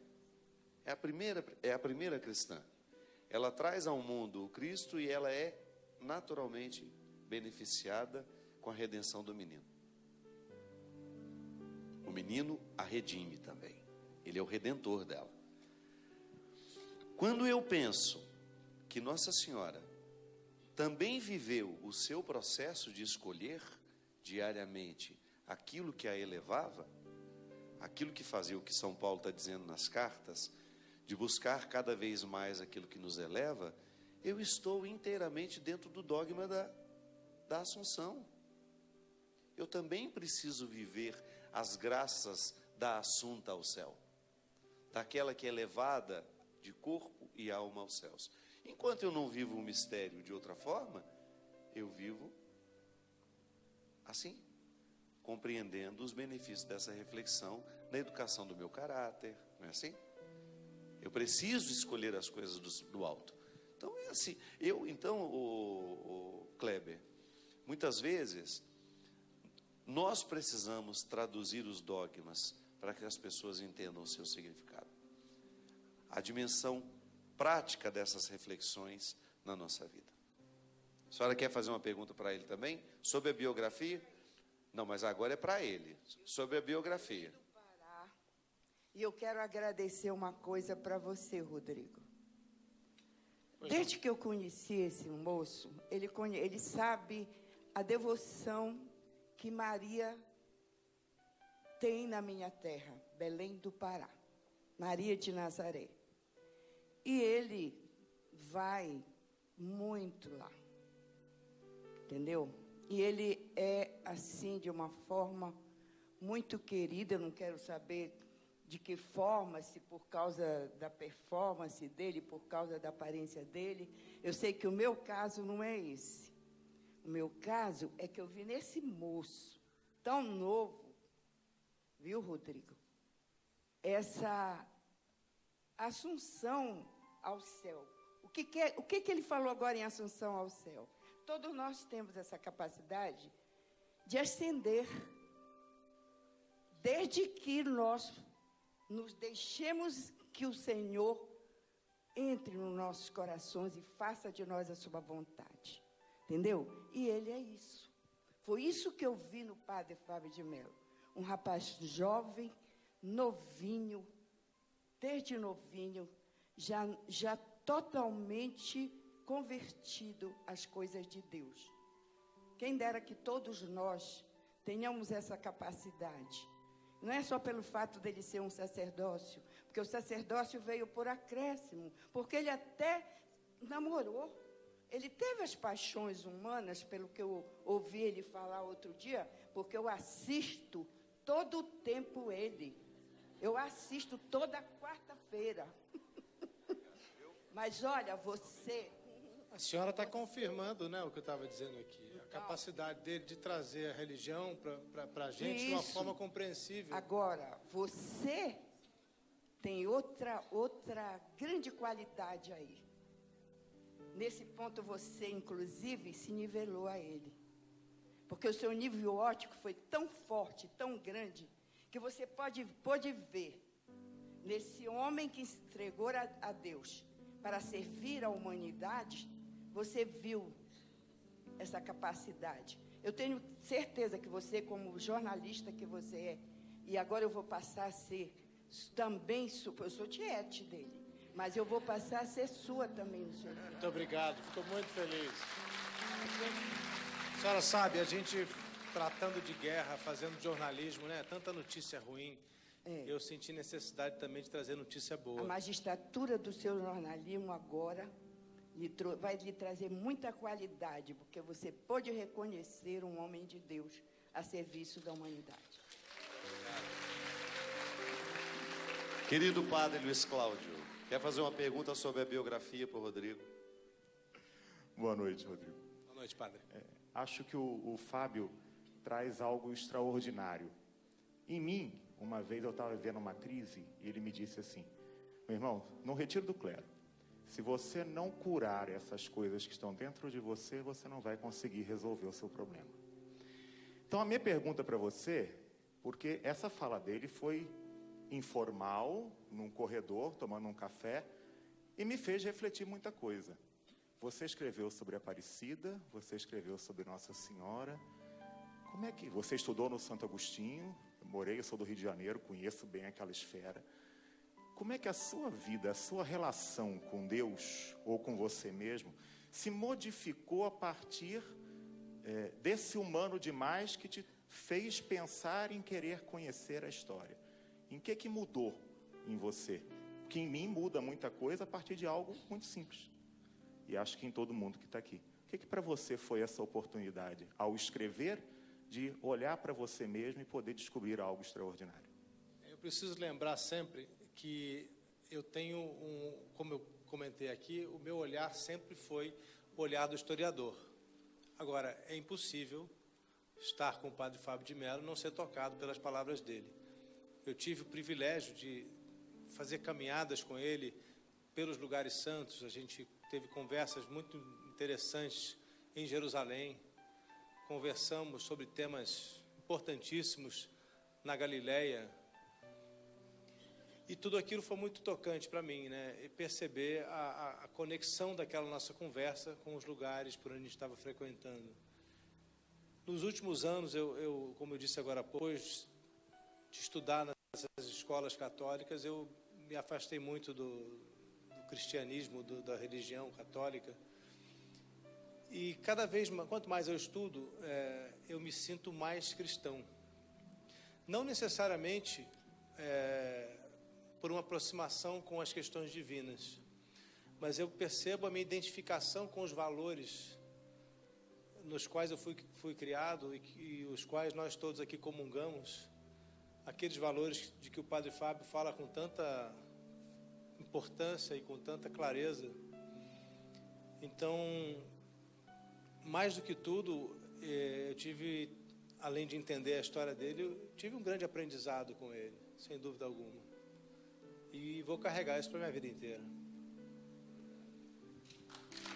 É a primeira cristã. Ela traz ao mundo o Cristo e ela é naturalmente beneficiada com a redenção do menino. O menino a redime também. Ele é o redentor dela. Quando eu penso que Nossa Senhora também viveu o seu processo de escolher diariamente aquilo que a elevava, aquilo que fazia o que São Paulo está dizendo nas cartas, de buscar cada vez mais aquilo que nos eleva, eu estou inteiramente dentro do dogma da Assunção. Eu também preciso viver as graças da Assunta ao céu, daquela que é levada de corpo e alma aos céus. Enquanto eu não vivo o mistério de outra forma, eu vivo assim, compreendendo os benefícios dessa reflexão na educação do meu caráter, não é assim? Eu preciso escolher as coisas do alto. Então é assim. O Kleber, muitas vezes nós precisamos traduzir os dogmas para que as pessoas entendam o seu significado. A dimensão prática dessas reflexões na nossa vida. A senhora quer fazer uma pergunta para ele também? Sobre a biografia? Não, mas agora é para ele. Sobre a biografia. E eu quero agradecer uma coisa para você, Rodrigo. Desde que eu conheci esse moço, ele sabe a devoção que Maria tem na minha terra, Belém do Pará, Maria de Nazaré. E ele vai muito lá, entendeu? E ele é assim, de uma forma muito querida. Eu não quero saber de que forma, se por causa da performance dele, por causa da aparência dele. Eu sei que o meu caso não é esse. O meu caso é que eu vi nesse moço tão novo, viu, Rodrigo? Essa assunção ao céu. O que ele falou agora em assunção ao céu? Todos nós temos essa capacidade de ascender, desde que nós nos deixemos que o Senhor entre nos nossos corações e faça de nós a sua vontade. Entendeu? E ele é isso. Foi isso que eu vi no padre Fábio de Mello. Um rapaz jovem, novinho, desde novinho, já totalmente convertido às coisas de Deus. Quem dera que todos nós tenhamos essa capacidade. Não é só pelo fato dele ser um sacerdócio, porque o sacerdócio veio por acréscimo, porque ele até namorou. Ele teve as paixões humanas, pelo que eu ouvi ele falar outro dia, porque eu assisto todo o tempo ele. Eu assisto toda quarta-feira. Mas olha, você... A senhora está confirmando, né, o que eu estava dizendo aqui. A capacidade dele de trazer a religião para a gente de uma forma compreensível. Agora, você tem outra grande qualidade aí. Nesse ponto, você, inclusive, se nivelou a ele. Porque o seu nível óptico foi tão forte, tão grande, que você pode ver nesse homem que se entregou a Deus para servir a humanidade. Você viu essa capacidade. Eu tenho certeza que você, como jornalista que você é, e agora eu vou passar a ser também, eu sou tiete dele, mas eu vou passar a ser sua também no seu dia. Muito obrigado, fico muito feliz. A senhora sabe, a gente tratando de guerra, fazendo jornalismo, né? Tanta notícia ruim. Eu senti necessidade também de trazer notícia boa. A magistratura do seu jornalismo agora vai lhe trazer muita qualidade, porque você pode reconhecer um homem de Deus a serviço da humanidade. Querido padre Luiz Cláudio, quer fazer uma pergunta sobre a biografia para o Rodrigo? Boa noite, Rodrigo. Boa noite, padre. Acho que o Fábio traz algo extraordinário. Em mim, uma vez eu estava vivendo uma crise e ele me disse assim: meu irmão, no retiro do clero, se você não curar essas coisas que estão dentro de você, você não vai conseguir resolver o seu problema. Então, a minha pergunta para você, porque essa fala dele foi informal, num corredor, tomando um café, e me fez refletir muita coisa. Você escreveu sobre Aparecida, você escreveu sobre Nossa Senhora. Como é que... Você estudou no Santo Agostinho, eu sou do Rio de Janeiro, conheço bem aquela esfera. Como é que a sua vida, a sua relação com Deus, ou com você mesmo, se modificou a partir desse humano demais que te fez pensar em querer conhecer a história? Em que mudou em você? Porque em mim muda muita coisa a partir de algo muito simples. E acho que em todo mundo que está aqui. O que para você foi essa oportunidade, ao escrever, de olhar para você mesmo e poder descobrir algo extraordinário? Eu preciso lembrar sempre que eu tenho como eu comentei aqui, o meu olhar sempre foi o olhar do historiador. Agora, é impossível estar com o padre Fábio de Mello e não ser tocado pelas palavras dele. Eu tive o privilégio de fazer caminhadas com ele pelos lugares santos. A gente teve conversas muito interessantes em Jerusalém. Conversamos sobre temas importantíssimos na Galileia. E tudo aquilo foi muito tocante para mim, né? E perceber a conexão daquela nossa conversa com os lugares por onde a gente estava frequentando. Nos últimos anos, como eu disse agora há pouco, depois de estudar nessas escolas católicas, eu me afastei muito do cristianismo, da religião católica. E cada vez, quanto mais eu estudo, eu me sinto mais cristão. Não necessariamente por uma aproximação com as questões divinas, mas eu percebo a minha identificação com os valores nos quais eu fui criado e os quais nós todos aqui comungamos, aqueles valores de que o Padre Fábio fala com tanta importância e com tanta clareza. Então, mais do que tudo, eu tive, além de entender a história dele, eu tive um grande aprendizado com ele, sem dúvida alguma. E vou carregar isso para a minha vida inteira.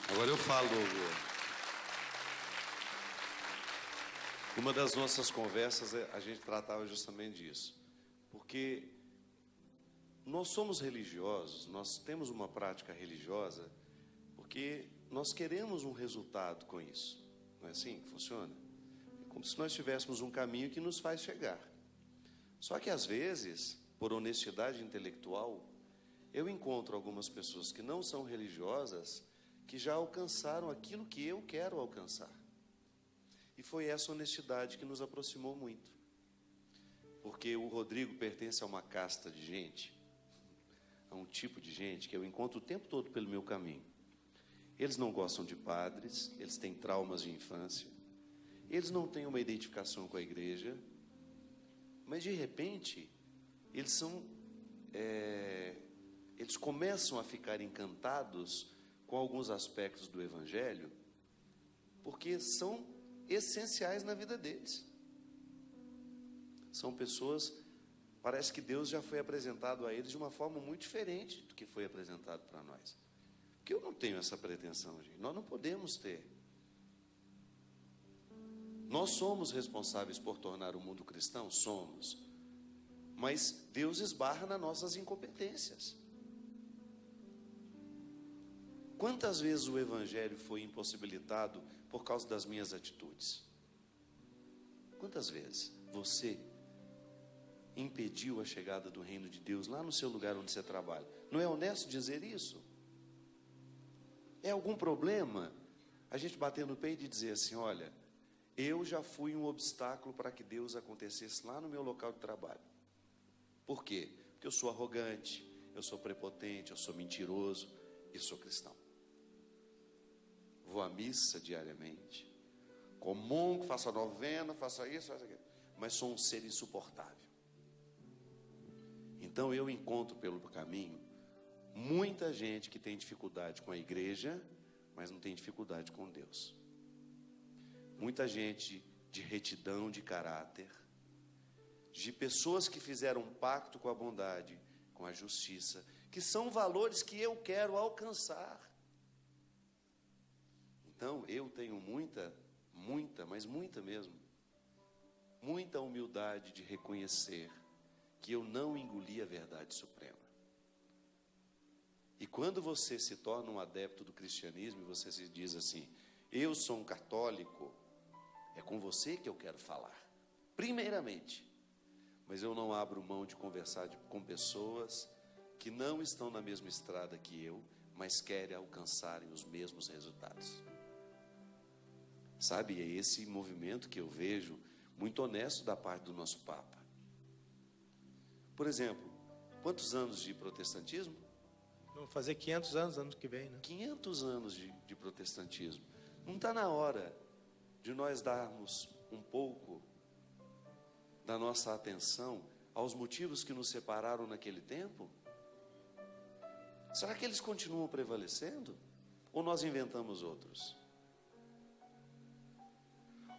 Agora eu falo, uma das nossas conversas, a gente tratava justamente disso. Porque nós somos religiosos, nós temos uma prática religiosa, porque nós queremos um resultado com isso. Não é assim que funciona? É como se nós tivéssemos um caminho que nos faz chegar. Só que às vezes, por honestidade intelectual, eu encontro algumas pessoas que não são religiosas, que já alcançaram aquilo que eu quero alcançar. E foi essa honestidade que nos aproximou muito. Porque o Rodrigo pertence a uma casta de gente, a um tipo de gente que eu encontro o tempo todo pelo meu caminho. Eles não gostam de padres, eles têm traumas de infância, eles não têm uma identificação com a igreja, mas de repente eles começam a ficar encantados com alguns aspectos do Evangelho, porque são essenciais na vida deles. São pessoas, parece que Deus já foi apresentado a eles de uma forma muito diferente do que foi apresentado para nós. Porque eu não tenho essa pretensão, gente. Nós não podemos ter. Nós somos responsáveis por tornar o mundo cristão? Somos. Mas Deus esbarra nas nossas incompetências. Quantas vezes o Evangelho foi impossibilitado por causa das minhas atitudes? Quantas vezes você impediu a chegada do reino de Deus lá no seu lugar onde você trabalha? Não é honesto dizer isso? É algum problema a gente bater no peito e dizer assim: olha, eu já fui um obstáculo para que Deus acontecesse lá no meu local de trabalho. Por quê? Porque eu sou arrogante, eu sou prepotente, eu sou mentiroso e sou cristão. Vou à missa diariamente, comungo, faço a novena, faço isso, faço aquilo, mas sou um ser insuportável. Então eu encontro pelo caminho muita gente que tem dificuldade com a igreja, mas não tem dificuldade com Deus. Muita gente de retidão de caráter, de pessoas que fizeram um pacto com a bondade, com a justiça, que são valores que eu quero alcançar. Então, eu tenho muita, mas muita mesmo, muita humildade de reconhecer que eu não engoli a verdade suprema. E quando você se torna um adepto do cristianismo, e você se diz assim: eu sou um católico, é com você que eu quero falar, primeiramente. Mas eu não abro mão de conversar com pessoas que não estão na mesma estrada que eu, mas querem alcançarem os mesmos resultados. Sabe, é esse movimento que eu vejo muito honesto da parte do nosso Papa. Por exemplo, quantos anos de protestantismo? Vamos fazer 500 anos ano que vem, né? 500 anos de protestantismo. Não está na hora de nós darmos um pouco da nossa atenção aos motivos que nos separaram naquele tempo? Será que eles continuam prevalecendo? Ou nós inventamos outros?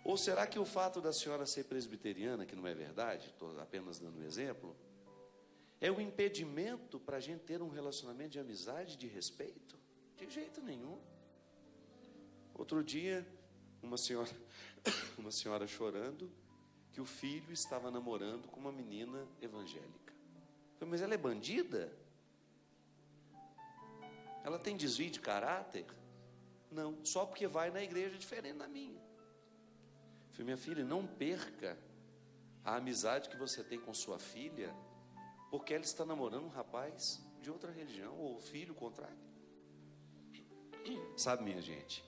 Ou será que o fato da senhora ser presbiteriana, que não é verdade, estou apenas dando um exemplo, é um impedimento para a gente ter um relacionamento de amizade, de respeito? De jeito nenhum. Outro dia, uma senhora chorando que o filho estava namorando com uma menina evangélica. falei, mas ela é bandida? Ela tem desvio de caráter? Não, só porque vai na igreja diferente da minha. Eu falei, minha filha, não perca a amizade que você tem com sua filha, porque ela está namorando um rapaz de outra religião, ou filho contrário. Sabe, minha gente,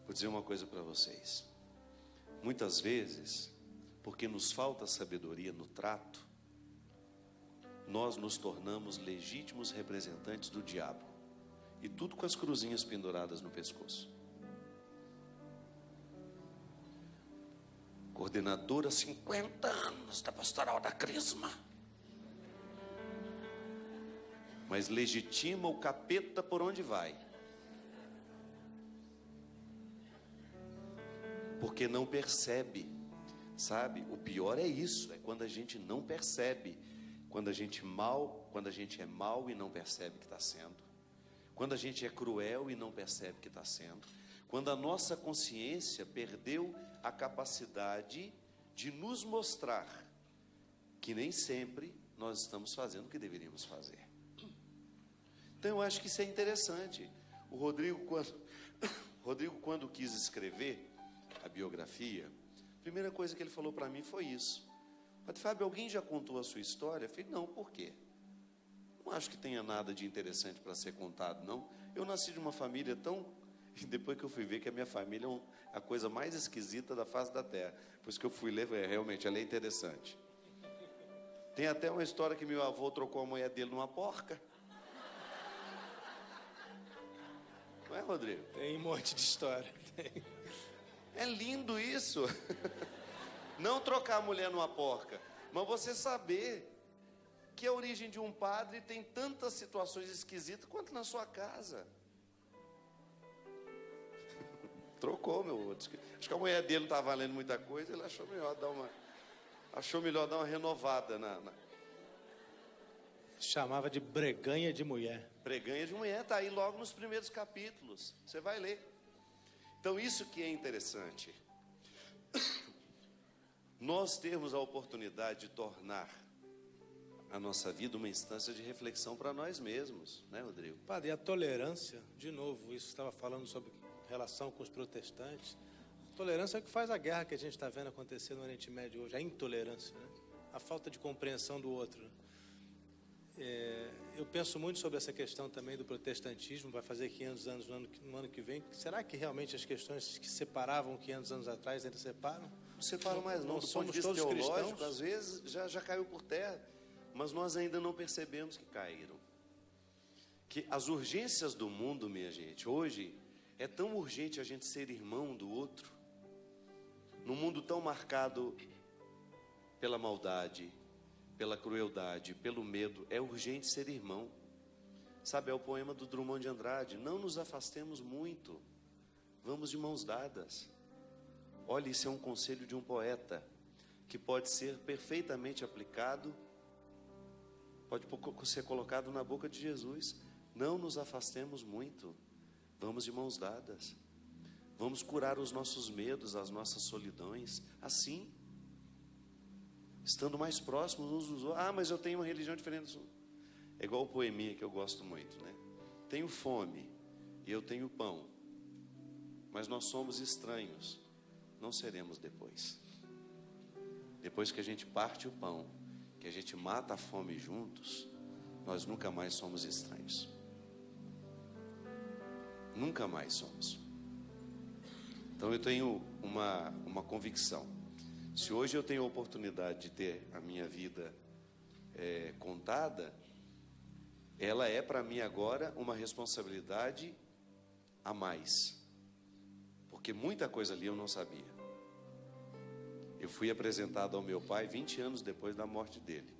vou dizer uma coisa para vocês. Muitas vezes, porque nos falta sabedoria no trato, nós nos tornamos legítimos representantes do diabo. E tudo com as cruzinhas penduradas no pescoço. Coordenadora, 50 anos da Pastoral da Crisma. Mas legitima o capeta por onde vai. Porque não percebe. Sabe? O pior é isso, é quando a gente não percebe. Quando a gente é mal e não percebe que está sendo. Quando a gente é cruel e não percebe que está sendo. Quando a nossa consciência perdeu a capacidade de nos mostrar que nem sempre nós estamos fazendo o que deveríamos fazer. Então eu acho que isso é interessante. O Rodrigo, quando quis escrever a biografia, a primeira coisa que ele falou para mim foi isso. Mas, Fábio, alguém já contou a sua história? Eu falei, não, por quê? Não acho que tenha nada de interessante para ser contado, não. Eu nasci de uma família tão... E depois que eu fui ver que a minha família é a coisa mais esquisita da face da terra. Por isso que eu fui ler, realmente, ela é interessante. Tem até uma história que meu avô trocou a mulher dele numa porca. Não é, Rodrigo? Tem um monte de história. É lindo isso. Não trocar a mulher numa porca, mas você saber que a origem de um padre tem tantas situações esquisitas quanto na sua casa. Trocou, meu. Acho que a mulher dele não estava valendo muita coisa, ele achou melhor dar uma renovada Chamava de breganha de mulher. Breganha de mulher, está aí logo nos primeiros capítulos. Você vai ler. Então, isso que é interessante. Nós temos a oportunidade de tornar a nossa vida uma instância de reflexão para nós mesmos, né, Rodrigo? Padre, e a tolerância, de novo, isso estava falando sobre relação com os protestantes. A tolerância é o que faz a guerra que a gente está vendo acontecer no Oriente Médio hoje, a intolerância, né? A falta de compreensão do outro, né? Eu penso muito sobre essa questão também do protestantismo, vai fazer 500 anos no ano que vem. Será que realmente as questões que separavam 500 anos atrás ainda separam? Não separam mais não, do ponto de vista teológico, às vezes já caiu por terra, mas nós ainda não percebemos que caíram. Que as urgências do mundo, minha gente, hoje é tão urgente a gente ser irmão do outro, num mundo tão marcado pela maldade, pela crueldade, pelo medo, é urgente ser irmão. Sabe, é o poema do Drummond de Andrade, não nos afastemos muito, vamos de mãos dadas. Olha, isso é um conselho de um poeta, que pode ser perfeitamente aplicado, pode ser colocado na boca de Jesus. Não nos afastemos muito, vamos de mãos dadas, vamos curar os nossos medos, as nossas solidões, assim, estando mais próximos uns dos outros. Ah, mas eu tenho uma religião diferente. É igual o poeminha que eu gosto muito, né? Tenho fome e eu tenho pão, mas nós somos estranhos, não seremos depois. Depois que a gente parte o pão, que a gente mata a fome juntos, nós nunca mais somos estranhos. Nunca mais somos. Então eu tenho uma convicção. Se hoje eu tenho a oportunidade de ter a minha vida contada, ela é para mim agora uma responsabilidade a mais. Porque muita coisa ali eu não sabia. Eu fui apresentado ao meu pai 20 anos depois da morte dele.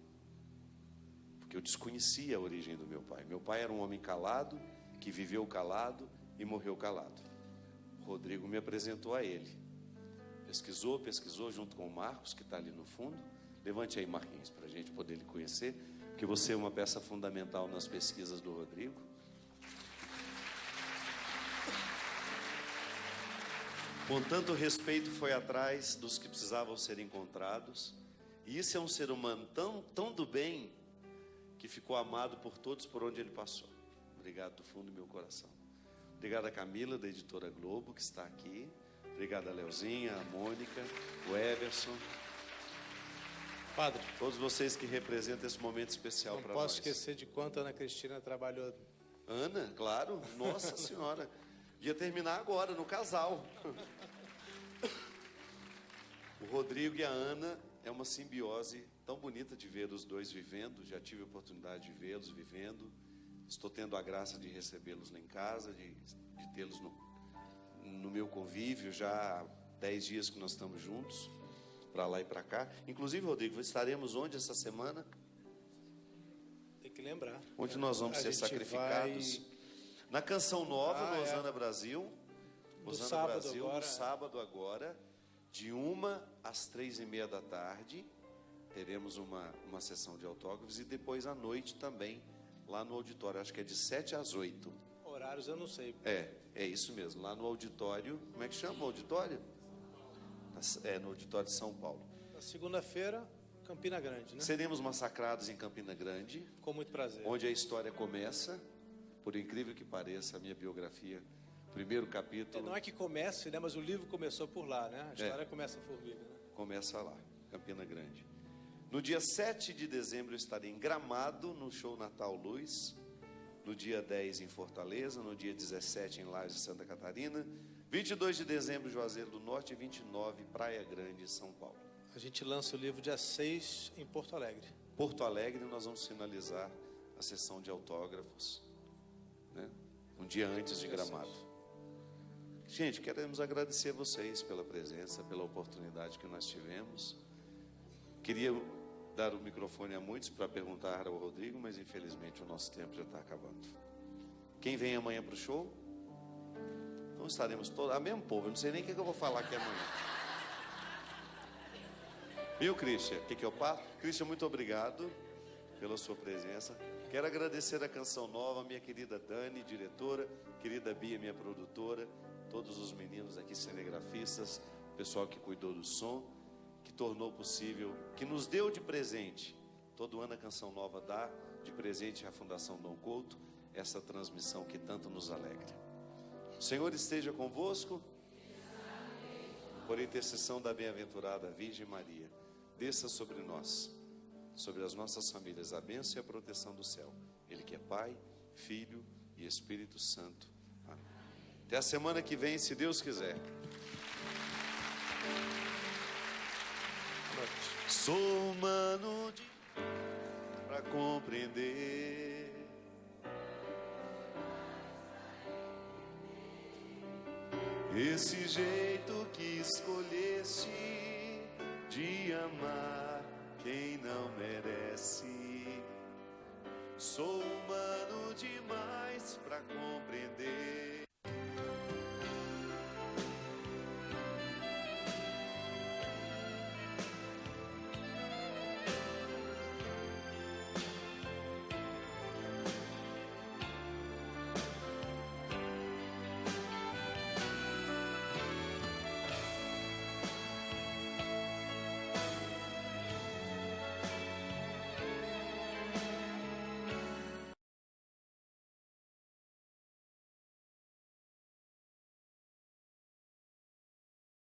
Porque eu desconhecia a origem do meu pai. Meu pai era um homem calado, que viveu calado e morreu calado. O Rodrigo me apresentou a ele. Pesquisou junto com o Marcos, que está ali no fundo. Levante aí, Marquinhos, para a gente poder lhe conhecer, porque você é uma peça fundamental nas pesquisas do Rodrigo. Com tanto respeito foi atrás dos que precisavam ser encontrados. E isso é um ser humano tão do bem, que ficou amado por todos por onde ele passou. Obrigado do fundo do meu coração. Obrigado a Camila, da Editora Globo, que está aqui. Obrigado a Leozinha, a Mônica, o Everson. Padre, Todos vocês que representam esse momento especial não para nós. posso esquecer de quanto a Ana Cristina trabalhou. Ana, claro, nossa senhora. Ia terminar agora, no casal. O Rodrigo e a Ana é uma simbiose tão bonita de ver os dois vivendo. Já tive a oportunidade de vê-los vivendo. Estou tendo a graça de recebê-los lá em casa, de tê-los no meu convívio. Já há 10 dias que nós estamos juntos, para lá e para cá. Inclusive, Rodrigo, estaremos onde essa semana? Tem que lembrar. Onde nós vamos A ser gente sacrificados? Na Canção Nova, no Osana Brasil. Osana sábado Brasil, agora. no sábado agora, de 1 às 3:30 da tarde. Teremos uma sessão de autógrafos. E depois à noite também, lá no auditório. Acho que é de 7 às 8. Horários eu não sei. É isso mesmo. Lá no auditório. Como é que chama o auditório? No auditório de São Paulo. Na segunda-feira, Campina Grande, né? Seremos massacrados em Campina Grande, Com muito prazer. onde a história começa. Por incrível que pareça, a minha biografia, primeiro capítulo, Não é que comece, né? Mas o livro começou por lá, né? A história começa por Formiga, né? começa lá, Campina Grande. No dia 7 de dezembro eu estarei em Gramado, no show Natal Luz. No dia 10 em Fortaleza, no dia 17 em Lages, Santa Catarina. 22 de dezembro, Juazeiro do Norte, e 29, Praia Grande, São Paulo. A gente lança o livro dia 6 em Porto Alegre. Porto Alegre, nós vamos finalizar a sessão de autógrafos, né? Um dia antes de Gramado. Gente, queremos agradecer a vocês pela presença, pela oportunidade que nós tivemos. Queria dar o microfone a muitos para perguntar ao Rodrigo, mas infelizmente o nosso tempo já está acabando. Quem vem amanhã para o show? Não estaremos todos, mesmo povo, eu não sei nem o que eu vou falar aqui amanhã. Viu, Christian? O que eu passo? Christian, muito obrigado pela sua presença. Quero agradecer a Canção Nova, minha querida Dani, diretora, querida Bia, minha produtora, todos os meninos aqui, cinegrafistas, o pessoal que cuidou do som, que tornou possível, que nos deu de presente. Todo ano a Canção Nova dá de presente à Fundação Dom Couto essa transmissão que tanto nos alegra. O Senhor esteja convosco, por intercessão da bem-aventurada Virgem Maria, desça sobre nós, sobre as nossas famílias, a bênção e a proteção do céu. Ele que é Pai, Filho e Espírito Santo. Amém. Até a semana que vem, se Deus quiser. Sou humano para compreender esse jeito que escolheste de amar quem não merece. Sou humano demais para compreender